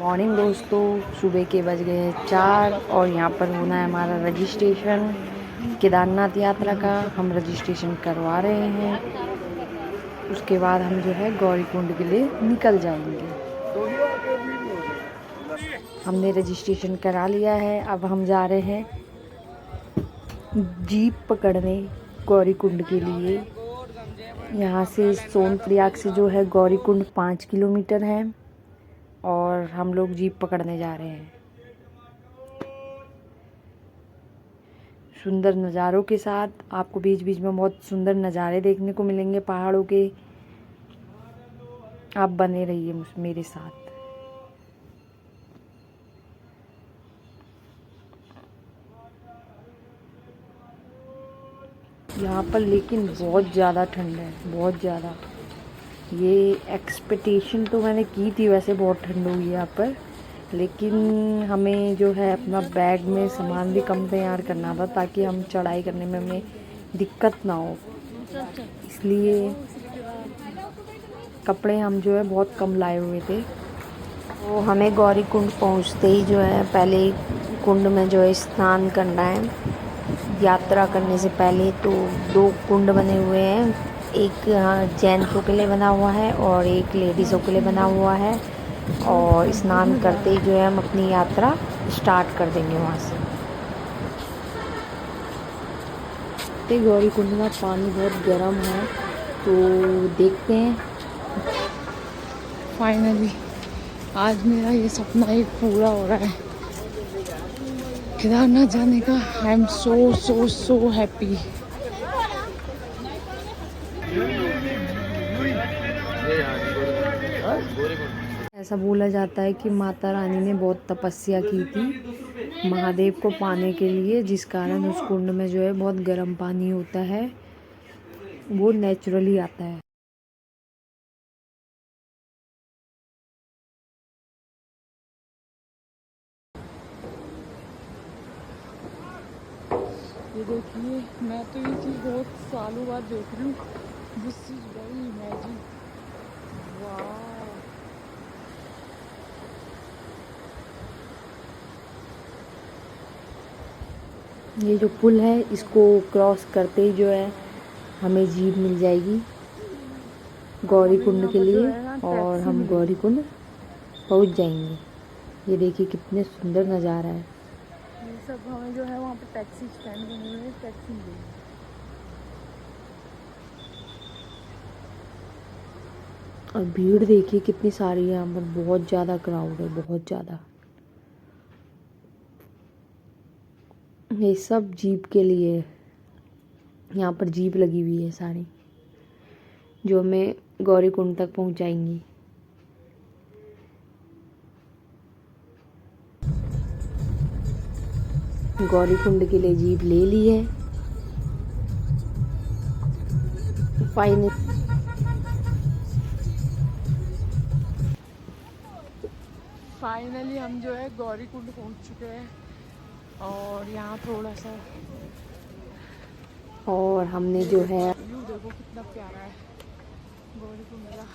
Morning दोस्तों, सुबह के बज गए हैं 4 और यहाँ पर होना है हमारा रजिस्ट्रेशन केदारनाथ यात्रा का। हम रजिस्ट्रेशन करवा रहे हैं, उसके बाद हम जो है गौरीकुंड के लिए निकल जाएंगे। हमने रजिस्ट्रेशन करा लिया है। अब हम जा रहे हैं जीप पकड़ने गौरीकुंड के लिए। यहाँ से सोनप्रयाग से जो है गौरीकुंड 5 किलोमीटर है और हम लोग जीप पकड़ने जा रहे हैं सुंदर नज़ारों के साथ। आपको बीच बीच में बहुत सुंदर नज़ारे देखने को मिलेंगे पहाड़ों के। आप बने रहिए मेरे साथ। यहाँ पर लेकिन बहुत ज़्यादा ठंड है, बहुत ज़्यादा। ये एक्सपेक्टेशन तो मैंने की थी, वैसे बहुत ठंड हुई है यहाँ पर, लेकिन हमें जो है अपना बैग में सामान भी कम तैयार करना था ताकि हम चढ़ाई करने में हमें दिक्कत ना हो। इसलिए कपड़े हम जो है बहुत कम लाए हुए थे। तो हमें गौरीकुंड पहुँचते ही जो है पहले कुंड में जो है स्नान करना है। यात्रा करने से पहले तो 2 कुंड बने हुए हैं, एक जेंट्सों के लिए बना हुआ है और एक लेडीज़ों के लिए बना हुआ है। और स्नान करते ही जो है हम अपनी यात्रा स्टार्ट कर देंगे वहाँ से। गौरीकुंड का पानी बहुत गर्म है, तो देखते हैं। फाइनली आज मेरा ये सपना एक पूरा हो रहा है, केदारनाथ जाने का। I am so so so happy. ऐसा बोला जाता है कि माता रानी ने बहुत तपस्या की थी महादेव को पाने के लिए, जिस कारण उस कुंड में जो है बहुत गर्म पानी होता है, वो नेचुरली आता है। ये देखिए, मैं तो ये चीज़ बहुत सालों बाद देख रही हूँ। This is very imagine. वाह, ये जो पुल है इसको क्रॉस करते ही जो है हमें जीप मिल जाएगी गौरीकुंड के लिए और हम गौरीकुंड पहुंच जाएंगे। ये देखिए कितने सुंदर नज़ारा है। ये सब हमें जो है वहाँ पे टैक्सी स्टैंड बने हुए हैं, टैक्सी मिलेगी। और भीड़ देखिए कितनी सारी है यहाँ पर, बहुत ज़्यादा क्राउड है, बहुत ज़्यादा। ये सब जीप के लिए, यहाँ पर जीप लगी हुई है सारी, जो हमें गौरीकुंड तक पहुँचाएंगी। गौरीकुंड के लिए जीप ले ली है। फाइनली हम जो है गौरीकुंड पहुँच चुके हैं और यहाँ थोड़ा सा और हमने जो है व्यू देखो कितना प्यारा है गौरीकुंड का।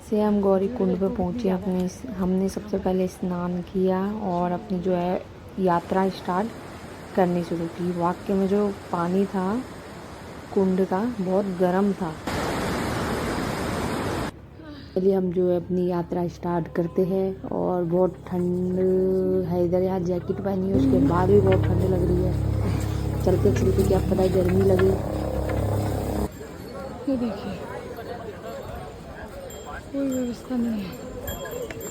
से हम गौरीकुंड पे पहुँचे। हमने सबसे पहले स्नान किया और अपनी जो है यात्रा स्टार्ट करनी शुरू की। वाकई में जो पानी था कुंड का बहुत गर्म था। चलिए हम जो है अपनी यात्रा स्टार्ट करते हैं। और बहुत ठंड है इधर, यहाँ जैकेट पहनी है, उसके बाद भी बहुत ठंड लग रही है। चलते चलते क्या पता है गर्मी लगे। ये देखिए, कोई व्यवस्था नहीं है,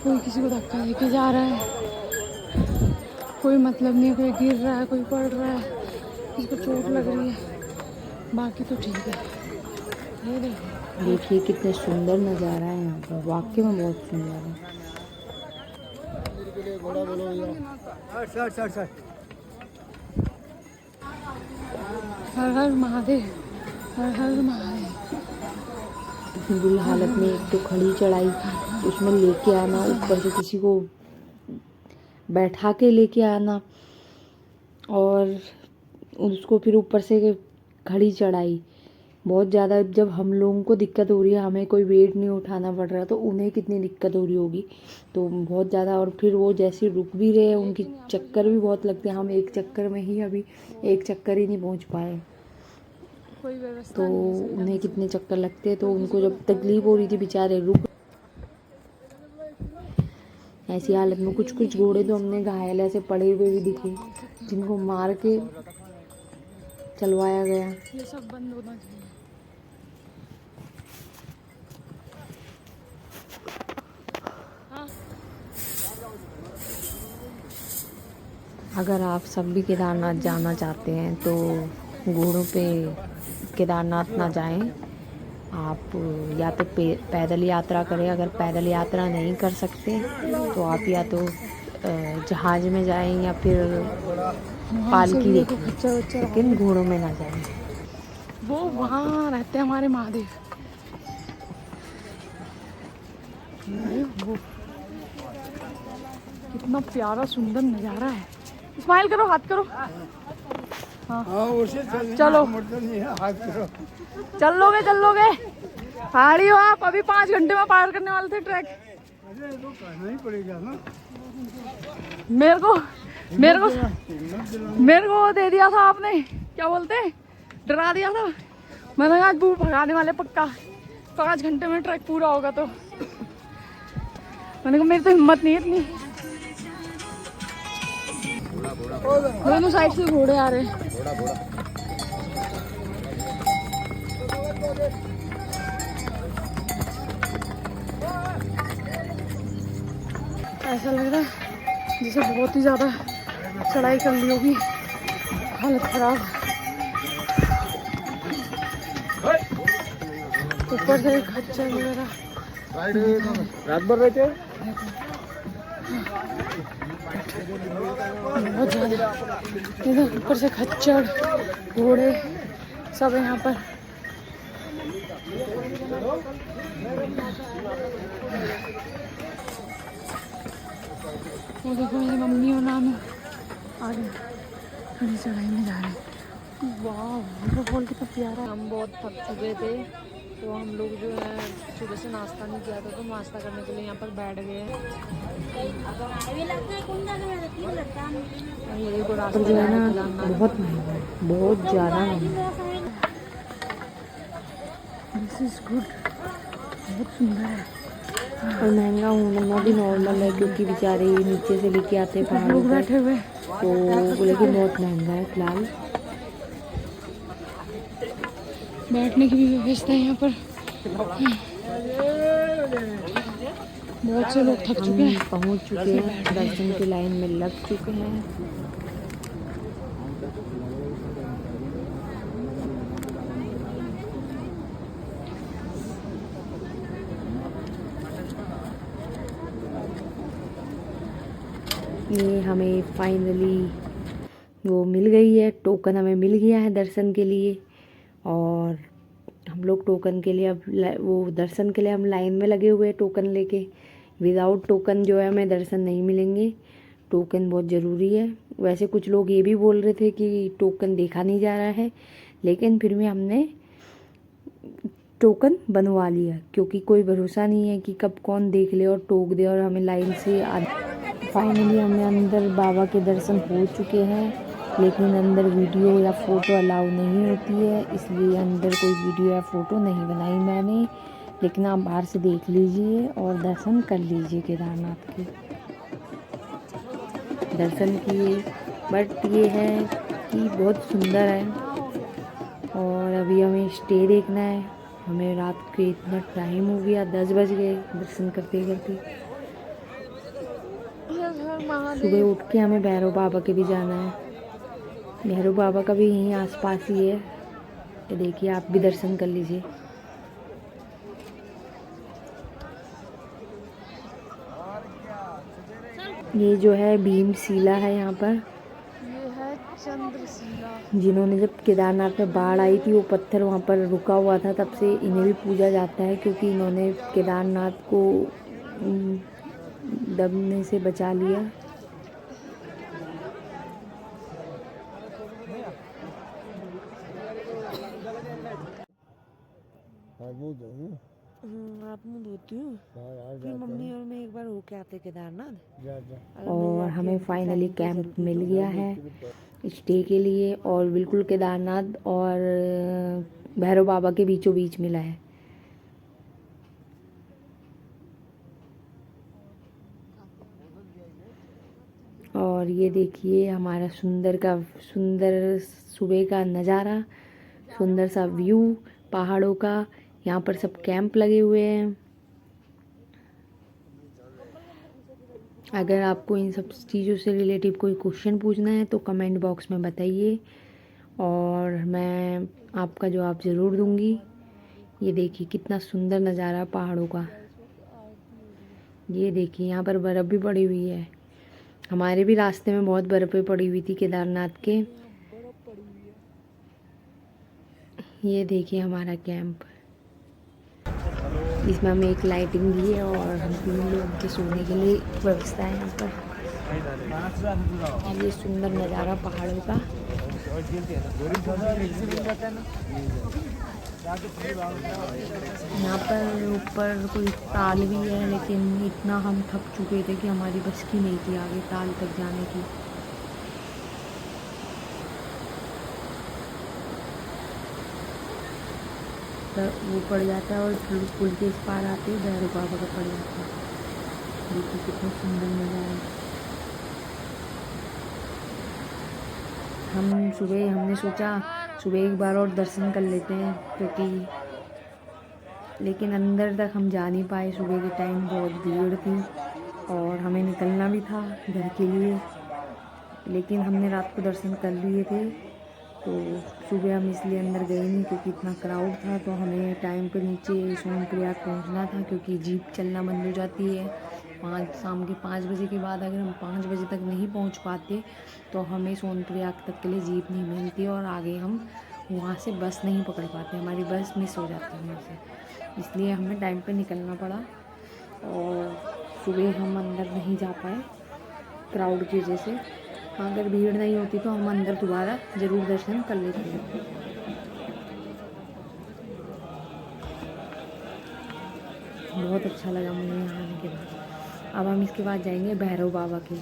कोई किसी को धक्का लेके जा रहा है, कोई मतलब नहीं है, कोई गिर रहा है, कोई पड़ रहा है, किसी को चोट लग रही है, बाकी तो ठीक है। ये देखिए कितने सुंदर नज़ारा है यहाँ पर, वाकई में बहुत सुंदर है। हर हर महादेव, हर हर महादेव। इतनी बुरी हालत में एक तो खड़ी चढ़ाई, उसमें लेके आना, ऊपर से किसी को बैठा के लेके आना और उसको फिर ऊपर से खड़ी चढ़ाई, बहुत ज़्यादा जब हम लोगों को दिक्कत हो रही है, हमें कोई वेट नहीं उठाना पड़ रहा, तो उन्हें कितनी दिक्कत हो रही होगी। तो बहुत ज़्यादा, और फिर वो जैसे रुक भी रहे हैं, उनकी चक्कर भी बहुत लगते हैं। हम एक चक्कर में ही अभी एक चक्कर ही नहीं पहुंच पाए, कोई व्यवस्था तो नहीं है सही उन्हें ढंग से। कितने चक्कर लगते हैं। तो उनको जब तकलीफ हो रही थी, बेचारे रुक। ऐसी हालत में कुछ कुछ घोड़े तो हमने घायल ऐसे पड़े हुए भी दिखे, जिनको मार के चलवाया गया। ये सब बंद होना चाहिए। हाँ। अगर आप सब भी केदारनाथ जाना चाहते हैं तो घोड़ों पे केदारनाथ ना जाएं। आप या तो पैदल यात्रा करें। अगर पैदल यात्रा नहीं कर सकते तो आप या तो जहाज़ में जाएं या फिर वहाँ से पालकी भी देखो देखें, खच्चर वच्चर आ लेकिन रहे घोड़ों में ना जाएं। हैं। वो वहाँ रहते हैं हमारे महादेव। वो कितना प्यारा सुंदर नज़ारा है। स्माइल करो, हाथ करो। हाँ चलो, चल लोगे। पहाड़ी हो आप, अभी 5 घंटे में पार करने वाले थे ट्रैक। तो करना ही पड़ेगा ना। मेरे को वो दे दिया था आपने, क्या बोलते हैं, डरा दिया था। मैंने आज बू भगाने वाले पक्का 5 घंटे में ट्रैक पूरा होगा। तो मैंने कहा मेरी तो हिम्मत नहीं है इतनी। दोनों साइड से घोड़े आ रहे हैं। ऐसा लग रहा है जैसे बहुत ही ज़्यादा चढ़ाई कर ली होगी, हालत खराब। ऊपर से खच्चर वगैरह रात भर रहते बहुत ज़्यादा। इधर ऊपर से खच्चर, घोड़े सब है यहाँ पर। वो देखो मेरी मम्मी और नानू आगे खड़ी चढ़ाई में जा रहे हैं। वाह, वाटरफॉल कितना प्यारा है। हम बहुत थक चुके थे, तो हम लोग जो है सुबह से नाश्ता नहीं किया था, तो नाश्ता करने के लिए यहाँ पर बैठ गए हैं। ये देखो रास्ते जो है ना, केदारनाथ। बहुत महंगा है, बहुत ज़्यादा महंगा है। दिस इज गुड, बहुत सुंदर है। और महंगा होना भी नॉर्मल है, क्योंकि बेचारे नीचे से लेके आते हैं पहाड़ों लोग पर, बैठे हुए। तो लेकिन बहुत महंगा है फिलहाल। बैठने की भी व्यवस्था है यहाँ पर। बहुत से लोग थक चुके हम हैं। पहुंच चुके हैं, दर्शन की लाइन में लग चुके हैं। ये हमें फाइनली वो मिल गई है, टोकन हमें मिल गया है दर्शन के लिए। और हम लोग टोकन के लिए अब वो दर्शन के लिए हम लाइन में लगे हुए हैं टोकन लेके। विदाउट टोकन जो है हमें दर्शन नहीं मिलेंगे, टोकन बहुत ज़रूरी है। वैसे कुछ लोग ये भी बोल रहे थे कि टोकन देखा नहीं जा रहा है, लेकिन फिर भी हमने टोकन बनवा लिया, क्योंकि कोई भरोसा नहीं है कि कब कौन देख ले और टोक दे और हमें लाइन से फाइनली हमें अंदर बाबा के दर्शन हो चुके हैं, लेकिन अंदर वीडियो या फ़ोटो अलाउ नहीं होती है, इसलिए अंदर कोई वीडियो या फ़ोटो नहीं बनाई मैंने। लेकिन आप बाहर से देख लीजिए और दर्शन कर लीजिए केदारनाथ के। दर्शन किए, बट ये है कि बहुत सुंदर है। और अभी हमें स्टे देखना है। हमें रात के इतना टाइम हो गया, 10 बज गए दर्शन करते करते। सुबह उठ के हमें भैरव बाबा के भी जाना है। भैरव बाबा का भी यहीं आसपास ही है, तो देखिए आप भी दर्शन कर लीजिए। ये जो है भीमशिला है यहाँ पर। ये है चंद्रशिला। जिन्होंने जब केदारनाथ में बाढ़ आई थी, वो पत्थर वहाँ पर रुका हुआ था, तब से इन्हें भी पूजा जाता है, क्योंकि इन्होंने केदारनाथ को दबने से बचा लिया। फिर मम्मी और मैं एक बार होके आते केदारनाथ। जा जा। और हमें फाइनली कैंप मिल गया है स्टे के लिए, और बिल्कुल केदारनाथ और भैरव बाबा के बीचों बीच मिला है। और ये देखिए हमारा सुंदर सुबह का नज़ारा, सुंदर सा व्यू पहाड़ों का। यहाँ पर सब कैंप लगे हुए हैं। अगर आपको इन सब चीज़ों से रिलेटिव कोई क्वेश्चन पूछना है तो कमेंट बॉक्स में बताइए और मैं आपका जवाब ज़रूर दूंगी। ये देखिए कितना सुंदर नज़ारा पहाड़ों का। ये देखिए यहाँ पर बर्फ़ भी पड़ी हुई है। हमारे भी रास्ते में बहुत बर्फ़ें पड़ी हुई थी केदारनाथ के। ये देखिए हमारा कैंप, इसमें हमें एक लाइटिंग दी है और हम 3 लोग के सोने के लिए व्यवस्था है यहाँ पर। ये सुंदर नज़ारा पहाड़ों का। यहाँ पर ऊपर कोई ताल भी है, लेकिन इतना हम थक चुके थे कि हमारी बस की नहीं थी आगे ताल तक जाने की। वो पड़ जाता है और फिर पुल के इस पार आते ही भैरव बाबा का पड़ जाता है। देखिए कितना सुंदर नज़ारा है। हमने सोचा सुबह एक बार और दर्शन कर लेते हैं, क्योंकि लेकिन अंदर तक हम जा नहीं पाए। सुबह के टाइम बहुत भीड़ थी और हमें निकलना भी था घर के लिए, लेकिन हमने रात को दर्शन कर लिए थे। तो सुबह हम इसलिए अंदर गए नहीं क्योंकि इतना क्राउड था। तो हमें टाइम पे नीचे सोनप्रयाग पहुंचना था, क्योंकि जीप चलना बंद हो जाती है शाम के 5 बजे के बाद। अगर हम 5 बजे तक नहीं पहुंच पाते तो हमें सोनप्रयाग तक के लिए जीप नहीं मिलती और आगे हम वहां से बस नहीं पकड़ पाते, हमारी बस मिस हो जाती है हमसे। इसलिए हमें टाइम पे निकलना पड़ा और सुबह हम अंदर नहीं जा पाए क्राउड की वजह से। अगर भीड़ नहीं होती तो हम अंदर दोबारा ज़रूर दर्शन कर लेते हैं। बहुत अच्छा लगा मुझे यहाँ आने के बाद। अब हम इसके बाद जाएंगे भैरव बाबा के।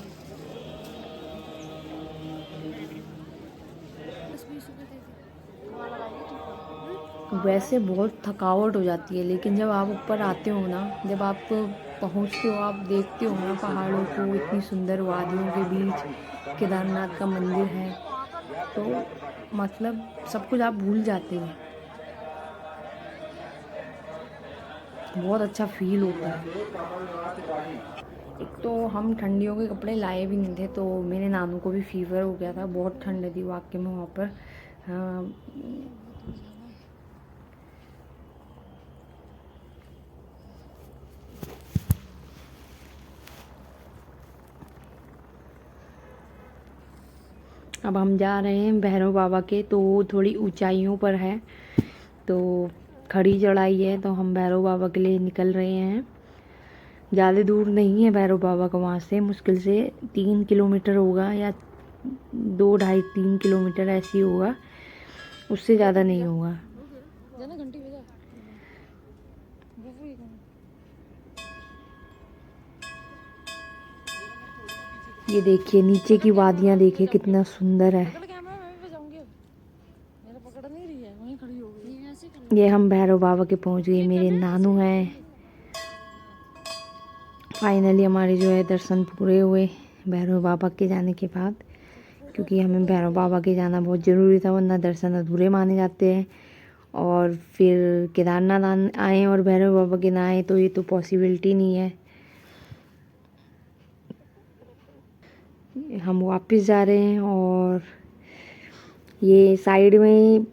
वैसे बहुत थकावट हो जाती है, लेकिन जब आप ऊपर आते हो ना, जब आप पहुँचते हो, आप देखते हो ना पहाड़ों को, इतनी सुंदर वादियों के बीच केदारनाथ का मंदिर है, तो मतलब सब कुछ आप भूल जाते हो। बहुत अच्छा फील होता है। एक तो हम ठंडियों के कपड़े लाए भी नहीं थे, तो मेरे नानू को भी फीवर हो गया था। बहुत ठंड थी वाकई में वहाँ पर। अब हम जा रहे हैं भैरव बाबा के, तो वो थोड़ी ऊंचाइयों पर है, तो खड़ी चढ़ाई है, तो हम भैरव बाबा के लिए निकल रहे हैं। ज़्यादा दूर नहीं है भैरव बाबा का, वहाँ से मुश्किल से 3 किलोमीटर होगा, या 2, 2.5, 3 किलोमीटर ऐसी होगा, उससे ज़्यादा नहीं होगा। ये देखिए नीचे की वादियाँ देखिए कितना सुंदर है। ये हम भैरव बाबा के पहुंच गए, मेरे नानू हैं। फाइनली हमारे जो है दर्शन पूरे हुए भैरव बाबा के जाने के बाद, क्योंकि हमें भैरव बाबा के जाना बहुत ज़रूरी था, वरना दर्शन अधूरे माने जाते हैं। और फिर केदारनाथ आए और भैरव बाबा के ना आए तो ये तो पॉसिबिलिटी नहीं है। हम वापस जा रहे हैं और ये साइड में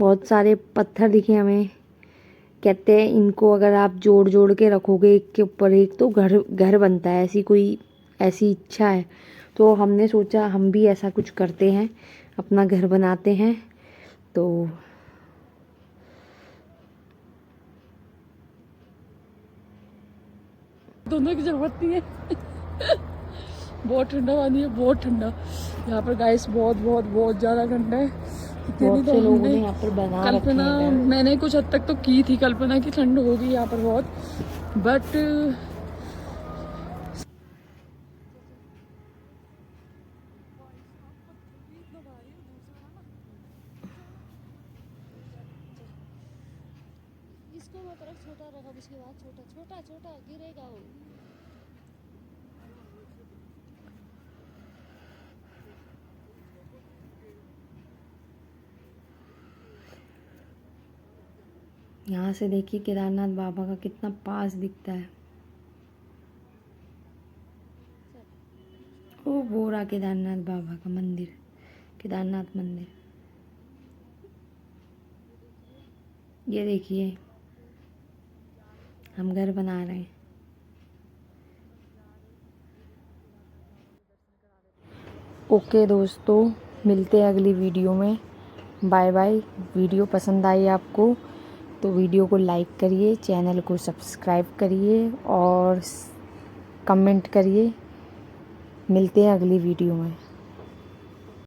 बहुत सारे पत्थर दिखे हमें। कहते हैं इनको अगर आप जोड़ जोड़ के रखोगे एक के ऊपर एक तो घर बनता है, ऐसी इच्छा है। तो हमने सोचा हम भी ऐसा कुछ करते हैं, अपना घर बनाते हैं। तो दोनों की जरूरत नहीं है। बहुत ठंडा पानी है, बहुत ठंडा यहाँ पर गाइस, बहुत बहुत बहुत ज़्यादा ठंडा है। बहुत से लोगों ने यहाँ पर बना रखे कल्पना हैं। मैंने कुछ हद तक तो की थी कल्पना की ठंड होगी यहाँ पर बहुत, बट इसको मत रख, छोटा रखा, उसके बाद छोटा छोटा छोटा गिरेगा वो। यहाँ से देखिए केदारनाथ बाबा का कितना पास दिखता है। वो रहा केदारनाथ बाबा का मंदिर, केदारनाथ मंदिर। ये देखिए हम घर बना रहे हैं। ओके दोस्तों, मिलते हैं अगली वीडियो में। Bye bye. वीडियो पसंद आई आपको तो वीडियो को लाइक करिए, चैनल को सब्सक्राइब करिए और कमेंट करिए। मिलते हैं अगली वीडियो में।